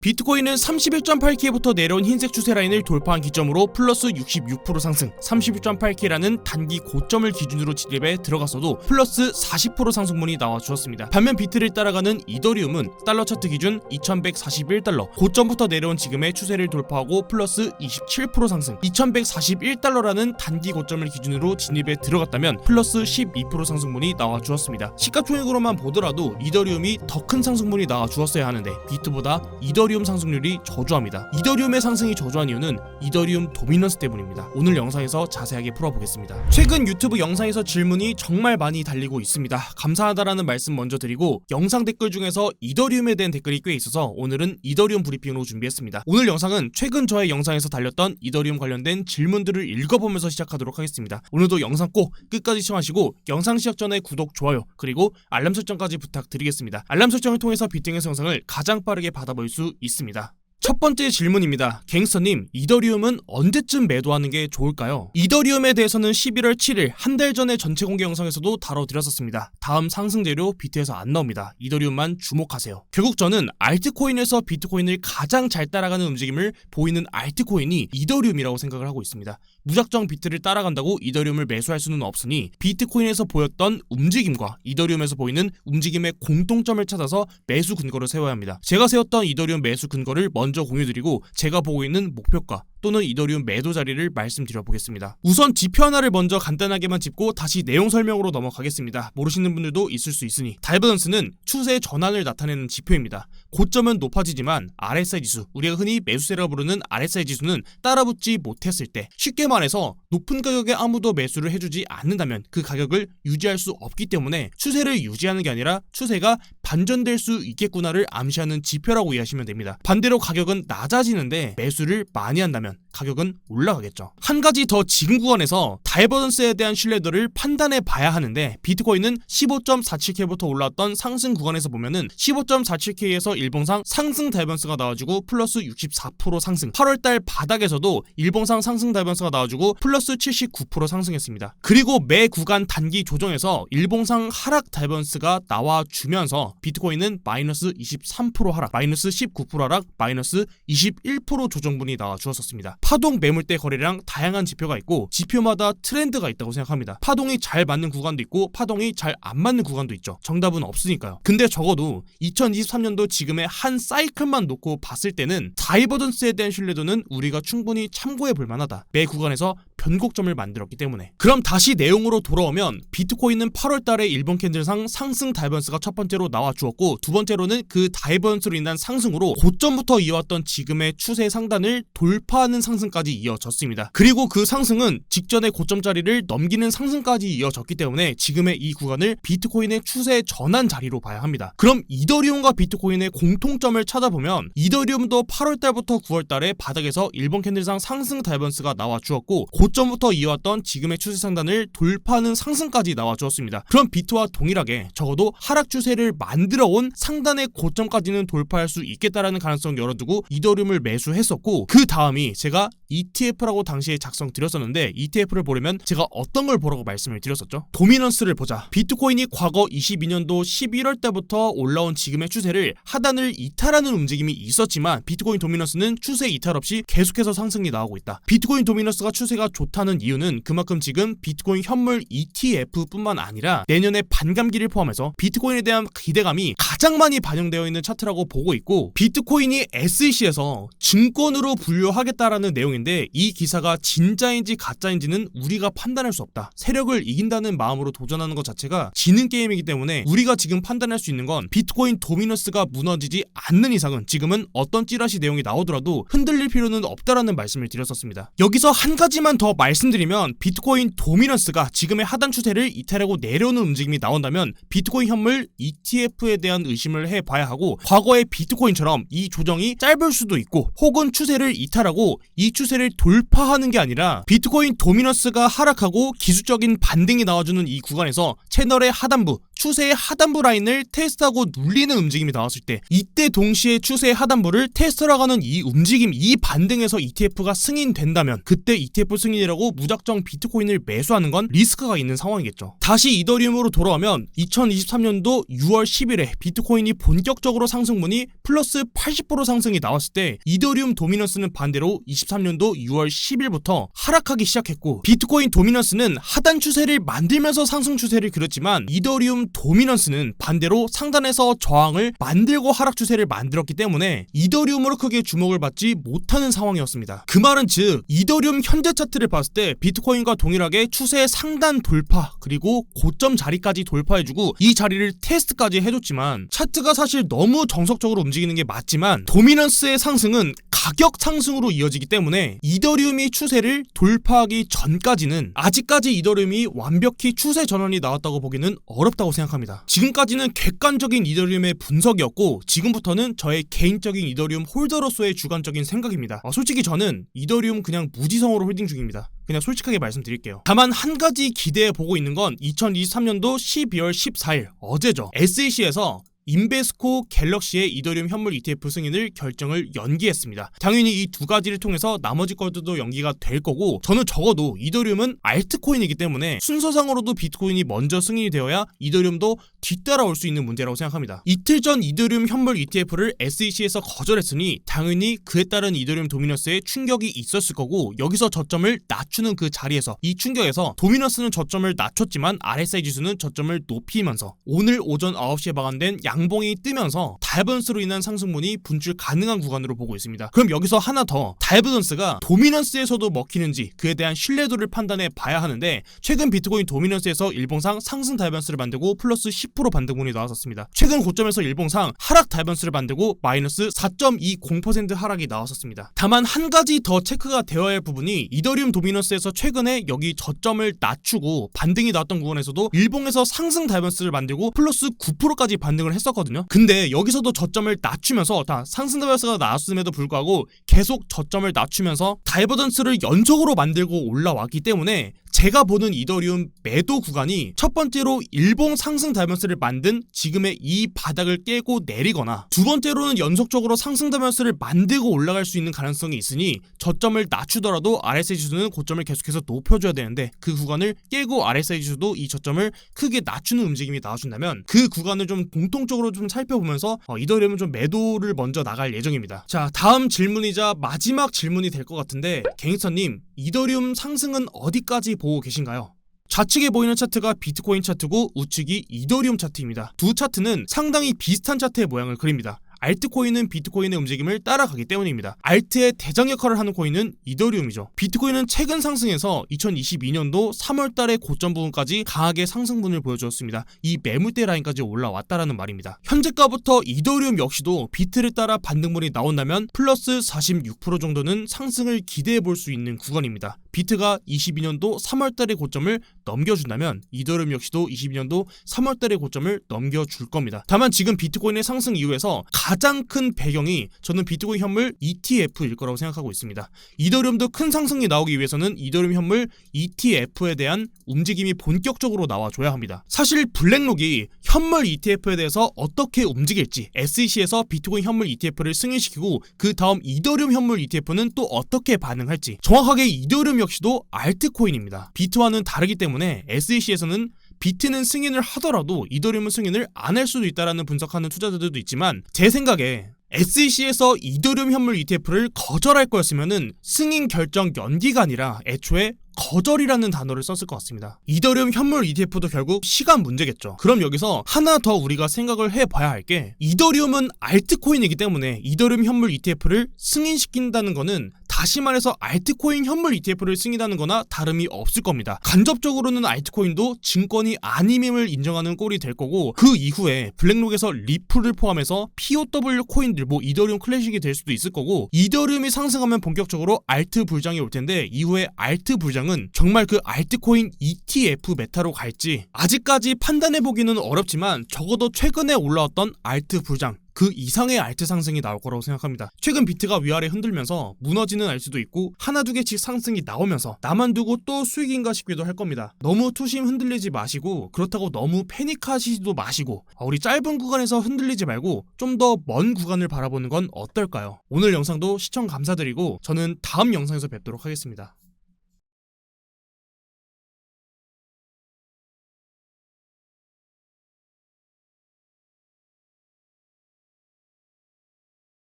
비트코인은 31.8K부터 내려온 흰색 추세 라인을 돌파한 기점으로 플러스 66% 상승, 31.8K라는 단기 고점을 기준으로 진입에 들어갔어도 플러스 40% 상승분이 나와 주었습니다. 반면 비트를 따라가는 이더리움은 달러 차트 기준 2141달러, 고점부터 내려온 지금의 추세를 돌파하고 플러스 27% 상승, 2141달러라는 단기 고점을 기준으로 진입에 들어갔다면 플러스 12% 상승분이 나와 주었습니다. 시가총액으로만 보더라도 이더리움이 더 큰 상승분이 나와 주었어야 하는데 비트보다 이더리움 상승률이 저조합니다. 이더리움의 상승이 저조한 이유는 이더리움 도미넌스 때문입니다. 오늘 영상에서 자세하게 풀어보겠습니다. 최근 유튜브 영상에서 질문이 정말 많이 달리고 있습니다. 감사하다라는 말씀 먼저 드리고, 영상 댓글 중에서 이더리움에 대한 댓글이 꽤 있어서 오늘은 이더리움 브리핑으로 준비했습니다. 오늘 영상은 최근 저의 영상에서 달렸던 이더리움 관련된 질문들을 읽어보면서 시작하도록 하겠습니다. 오늘도 영상 꼭 끝까지 시청하시고 영상 시작 전에 구독, 좋아요, 그리고 알람 설정까지 부탁드리겠습니다. 알람 설정을 통해서 비트코인 영상을 가장 빠르게 받아볼 수 있습니다. 첫 번째 질문입니다. 갱스터님, 이더리움은 언제쯤 매도하는 게 좋을까요? 이더리움에 대해서는 11월 7일 한 달 전에 전체 공개 영상에서도 다뤄드렸었습니다. 다음 상승 재료 비트에서 안 나옵니다. 이더리움만 주목하세요. 결국 저는 알트코인에서 비트코인을 가장 잘 따라가는 움직임을 보이는 알트코인이 이더리움이라고 생각을 하고 있습니다. 무작정 비트를 따라간다고 이더리움을 매수할 수는 없으니 비트코인에서 보였던 움직임과 이더리움에서 보이는 움직임의 공통점을 찾아서 매수 근거를 세워야 합니다. 제가 세웠던 이더리움 매수 근거를 먼저 공유드리고 제가 보고 있는 목표가 또는 이더리움 매도 자리를 말씀드려 보겠습니다. 우선 지표 하나를 먼저 간단하게만 짚고 다시 내용 설명으로 넘어가겠습니다. 모르시는 분들도 있을 수 있으니. 다이버던스는 추세 전환을 나타내는 지표입니다. 고점은 높아지지만 RSI 지수, 우리가 흔히 매수세라고 부르는 RSI 지수는 따라붙지 못했을 때, 쉽게 말해서 높은 가격에 아무도 매수를 해주지 않는다면 그 가격을 유지할 수 없기 때문에 추세를 유지하는 게 아니라 추세가 반전될 수 있겠구나를 암시하는 지표라고 이해하시면 됩니다. 반대로 가격은 낮아지는데 매수를 많이 한다면 가격은 올라가겠죠. 한 가지 더 지금 구간에서 다이버던스에 대한 신뢰도를 판단해 봐야 하는데, 비트코인은 15.47K부터 올라왔던 상승 구간에서 보면은 15.47K에서 일봉상 상승 다이버던스가 나와주고 플러스 64% 상승, 8월달 바닥에서도 일봉상 상승 다이버던스가 나와주고 플러스 79% 상승했습니다. 그리고 매 구간 단기 조정에서 일봉상 하락 다이버던스가 나와주면서 비트코인은 마이너스 23% 하락, 마이너스 19% 하락, 마이너스 21% 조정분이 나와주었습니다. 파동 매물대 거래량 다양한 지표가 있고 지표마다 트렌드가 있다고 생각합니다. 파동이 잘 맞는 구간도 있고 파동이 잘 안 맞는 구간도 있죠. 정답은 없으니까요. 근데 적어도 2023년도 지금의 한 사이클만 놓고 봤을 때는 다이버던스에 대한 신뢰도는 우리가 충분히 참고해 볼 만하다. 매 구간에서 변곡점을 만들었기 때문에. 그럼 다시 내용으로 돌아오면 비트코인은 8월달에 일본 캔들상 상승 다이버던스가 첫 번째로 나와 주었고, 두 번째로는 그 다이버던스로 인한 상승으로 고점부터 이어왔던 지금의 추세 상단을 돌파하는 상승까지 이어졌습니다. 그리고 그 상승은 직전의 고점 자리를 넘기는 상승까지 이어졌기 때문에 지금의 이 구간을 비트코인의 추세 전환 자리로 봐야 합니다. 그럼 이더리움과 비트코인의 공통점을 찾아보면 이더리움도 8월달부터 9월달에 바닥에서 일본 캔들상 상승 다이버던스가 나와 주었고, 고점부터 이어왔던 지금의 추세 상단을 돌파하는 상승까지 나와 주었습니다. 그럼 비트와 동일하게 적어도 하락 추세를 만들어온 상단의 고점까지는 돌파할 수 있겠다라는 가능성을 열어두고 이더리움을 매수했었고, 그 다음이 제가 ETF라고 당시에 작성 드렸었는데, ETF를 보려면 제가 어떤 걸 보라고 말씀을 드렸었죠? 도미넌스를 보자. 비트코인이 과거 22년도 11월 때부터 올라온 지금의 추세를 하단을 이탈하는 움직임이 있었지만 비트코인 도미넌스는 추세 이탈 없이 계속해서 상승이 나오고 있다. 비트코인 도미넌스가 추세가 좋다는 이유는 그만큼 지금 비트코인 현물 ETF뿐만 아니라 내년에 반감기를 포함해서 비트코인에 대한 기대감이 가장 많이 반영되어 있는 차트라고 보고 있고, 비트코인이 SEC에서 증권으로 분류하겠다라는 내용인데 이 기사가 진짜인지 가짜인지는 우리가 판단할 수 없다. 세력을 이긴다는 마음으로 도전하는 것 자체가 지는 게임이기 때문에 우리가 지금 판단할 수 있는 건 비트코인 도미넌스가 무너지지 않는 이상은 지금은 어떤 찌라시 내용이 나오더라도 흔들릴 필요는 없다라는 말씀을 드렸었습니다. 여기서 한 가지만 더 말씀드리면, 비트코인 도미넌스가 지금의 하단 추세를 이탈하고 내려오는 움직임이 나온다면 비트코인 현물 ETF에 대한 의심을 해봐야 하고, 과거의 비트코인처럼 이 조정이 짧을 수도 있고 혹은 추세를 이탈하고 이 추세를 돌파하는 게 아니라 비트코인 도미넌스가 하락하고 기술적인 반등이 나와주는 이 구간에서 채널의 하단부 추세의 하단부 라인을 테스트하고 눌리는 움직임이 나왔을 때 이때 동시에 추세의 하단부를 테스트하러 가는 이 움직임, 이 반등에서 ETF가 승인된다면 그때 ETF 승인이라고 무작정 비트코인을 매수하는 건 리스크가 있는 상황이겠죠. 다시 이더리움으로 돌아오면 2023년도 6월 10일에 비트코인이 본격적으로 상승분이 플러스 80% 상승이 나왔을 때 이더리움 도미넌스는 반대로 23년도 6월 10일부터 하락하기 시작했고, 비트코인 도미넌스는 하단 추세를 만들면서 상승 추세를 그렸지만 이더리움 도미넌스는 반대로 상단에서 저항을 만들고 하락 추세를 만들었기 때문에 이더리움으로 크게 주목을 받지 못하는 상황이었습니다. 그 말은 즉 이더리움 현재 차트를 봤을 때 비트코인과 동일하게 추세 상단 돌파 그리고 고점 자리까지 돌파해주고 이 자리를 테스트까지 해줬지만 차트가 사실 너무 정석적으로 움직이는 게 맞지만 도미넌스의 상승은 가격 상승으로 이어지기 때문에 이더리움이 추세를 돌파하기 전까지는 아직까지 이더리움이 완벽히 추세 전환이 나왔다고 보기는 어렵다고 생각합니다. 지금까지는 객관적인 이더리움의 분석이었고 지금부터는 저의 개인적인 이더리움 홀더로서의 주관적인 생각입니다. 솔직히 저는 이더리움 그냥 무지성으로 홀딩 중입니다. 그냥 솔직하게 말씀드릴게요. 다만 한 가지 기대해 보고 있는 건 2023년도 12월 14일 어제죠. SEC에서 인베스코 갤럭시의 이더리움 현물 ETF 승인을 결정을 연기했습니다. 당연히 이 두 가지를 통해서 나머지 것들도 연기가 될 거고, 저는 적어도 이더리움은 알트코인이기 때문에 순서상으로도 비트코인이 먼저 승인이 되어야 이더리움도 뒤따라올 수 있는 문제라고 생각합니다. 이틀 전 이더리움 현물 ETF를 SEC에서 거절했으니 당연히 그에 따른 이더리움 도미넌스에 충격이 있었을 거고, 여기서 저점을 낮추는 그 자리에서 이 충격에서 도미넌스는 저점을 낮췄지만 RSI 지수는 저점을 높이면서 오늘 오전 9시에 마감된 양봉이 뜨면서 다이버전스로 인한 상승분이 분출 가능한 구간으로 보고 있습니다. 그럼 여기서 하나 더, 다이버전스가 도미넌스에서도 먹히는지 그에 대한 신뢰도를 판단해 봐야 하는데, 최근 비트코인 도미넌스에서 일봉상 상승 다이버전스를 만들고 플러스 10% 반등분이 나왔었습니다. 최근 고점에서 일봉상 하락 다이버전스를 만들고 마이너스 4.20% 하락이 나왔었습니다. 다만 한 가지 더 체크가 되어야 할 부분이, 이더리움 도미넌스에서 최근에 여기 저점을 낮추고 반등이 나왔던 구간에서도 일봉에서 상승 다이버전스를 만들고 플러스 9%까지 반등을 했었거든요. 근데 여기서도 저점을 낮추면서 다 상승 다이버전스가 나왔음에도 불구하고 계속 저점을 낮추면서 다이버전스를 연속으로 만들고 올라왔기 때문에 제가 보는 이더리움 매도 구간이 첫 번째로 일봉 상승 다이버전스를 만든 지금의 이 바닥을 깨고 내리거나, 두 번째로는 연속적으로 상승 다이버전스를 만들고 올라갈 수 있는 가능성이 있으니 저점을 낮추더라도 RSI 지수는 고점을 계속해서 높여줘야 되는데 그 구간을 깨고 RSI 지수도 이 저점을 크게 낮추는 움직임이 나와준다면 그 구간을 좀 공통적으로 좀 살펴보면서 이더리움은 좀 매도를 먼저 나갈 예정입니다. 자, 다음 질문이자 마지막 질문이 될 것 같은데, 갱스터님, 이더리움 상승은 어디까지 보고 계신가요? 좌측에 보이는 차트가 비트코인 차트고 우측이 이더리움 차트입니다. 두 차트는 상당히 비슷한 차트의 모양을 그립니다. 알트코인은 비트코인의 움직임을 따라가기 때문입니다. 알트의 대장 역할을 하는 코인은 이더리움이죠. 비트코인은 최근 상승에서 2022년도 3월달의 고점 부분까지 강하게 상승분을 보여주었습니다. 이 매물대 라인까지 올라왔다라는 말입니다. 현재가부터 이더리움 역시도 비트를 따라 반등분이 나온다면 플러스 46% 정도는 상승을 기대해 볼 수 있는 구간입니다. 비트가 22년도 3월달의 고점을 넘겨준다면 이더리움 역시도 22년도 3월달의 고점을 넘겨줄 겁니다. 다만 지금 비트코인의 상승 이후에서 가장 큰 배경이 저는 비트코인 현물 ETF일 거라고 생각하고 있습니다. 이더리움도 큰 상승이 나오기 위해서는 이더리움 현물 ETF에 대한 움직임이 본격적으로 나와줘야 합니다. 사실 블랙록이 현물 ETF에 대해서 어떻게 움직일지, SEC에서 비트코인 현물 ETF를 승인시키고 그 다음 이더리움 현물 ETF는 또 어떻게 반응할지, 정확하게 이더리움 역시도 알트코인입니다. 비트와는 다르기 때문에 SEC에서는 비트는 승인을 하더라도 이더리움은 승인을 안 할 수도 있다라는 분석하는 투자자들도 있지만, 제 생각에 SEC에서 이더리움 현물 ETF를 거절할 거였으면은 승인 결정 연기가 아니라 애초에 거절이라는 단어를 썼을 것 같습니다. 이더리움 현물 ETF도 결국 시간 문제겠죠. 그럼 여기서 하나 더 우리가 생각을 해봐야 할 게, 이더리움은 알트코인이기 때문에 이더리움 현물 ETF를 승인시킨다는 거는 다시 말해서 알트코인 현물 ETF를 승인하는 거나 다름이 없을 겁니다. 간접적으로는 알트코인도 증권이 아님임을 인정하는 꼴이 될 거고, 그 이후에 블랙록에서 리플을 포함해서 POW 코인들, 이더리움 클래식이 될 수도 있을 거고, 이더리움이 상승하면 본격적으로 알트 불장이 올 텐데, 이후에 알트 불장은 정말 그 알트코인 ETF 메타로 갈지 아직까지 판단해보기는 어렵지만 적어도 최근에 올라왔던 알트 불장, 그 이상의 알트 상승이 나올 거라고 생각합니다. 최근 비트가 위아래 흔들면서 무너지는 알트도 있고 하나 두 개씩 상승이 나오면서 나만 두고 또 수익인가 싶기도 할 겁니다. 너무 투심 흔들리지 마시고 그렇다고 너무 패닉하시지도 마시고 우리 짧은 구간에서 흔들리지 말고 좀 더 먼 구간을 바라보는 건 어떨까요? 오늘 영상도 시청 감사드리고 저는 다음 영상에서 뵙도록 하겠습니다.